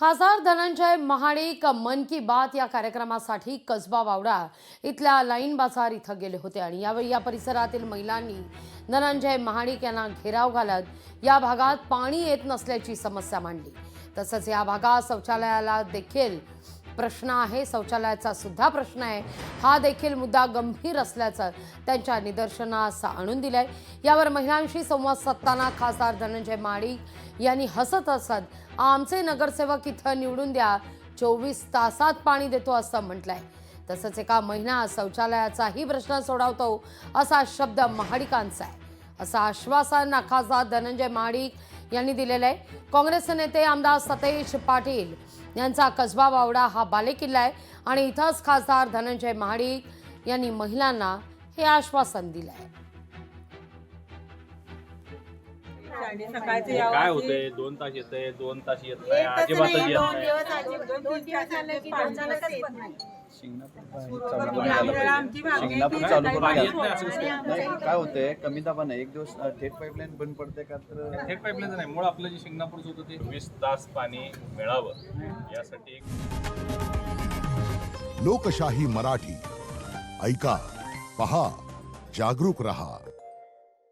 खासदार धनंजय महाडिक मन की बात या कार्यक्रमासाठी कसबा वावडा इथल्या लाईन बाजार इथं गेले होते आणि यावेळी या परिसरातील महिलांनी धनंजय महाडिक यांना घेराव घालत या भागात पाणी येत नसल्याची समस्या मांडली। तसंच या भागात शौचालयाला देखील प्रश्न आहे, शौचालयाचा सुद्धा प्रश्न आहे। हा देखील मुद्दा गंभीर असल्याचं त्यांच्या निदर्शनास आणून दिलंय। यावर महिलांशी संवाद साधताना खासदार धनंजय महाडिक यांनी हसत हसत आमचे नगरसेवक इथं निवडून द्या, 24 तासात पाणी देतो असं म्हटलंय। तसंच एका महिना शौचालयाचाही प्रश्न सोडवतो असा शब्द महाडिकांचा आहे, असं आश्वासन खासदार धनंजय महाडिक यांनी दिलेलं आहे। काँग्रेस नेते आमदार सतेज पाटील यांचा कसबा वावडा हा बालेकिल्ला आहे आणि इथंच खासदार धनंजय महाडिक यांनी महिलांना हे आश्वासन दिलं आहे। काय होतंय, 2 तास येतंय, 2 तास येत नाही, अजिबातच येत नाही। शिंगणापूर चालू करून काय होतंय, कमी दाबाने एक दिवस थेट पाईपलाईन बंद पडते का? तर थेट पाईपलाईन नाही, मूळ आपलं जे शिंगणापूरचं होतं ते 20 तास पाणी मिळावं यासाठी लोकशाही मराठी ऐका, पहा, जागरूक रहा।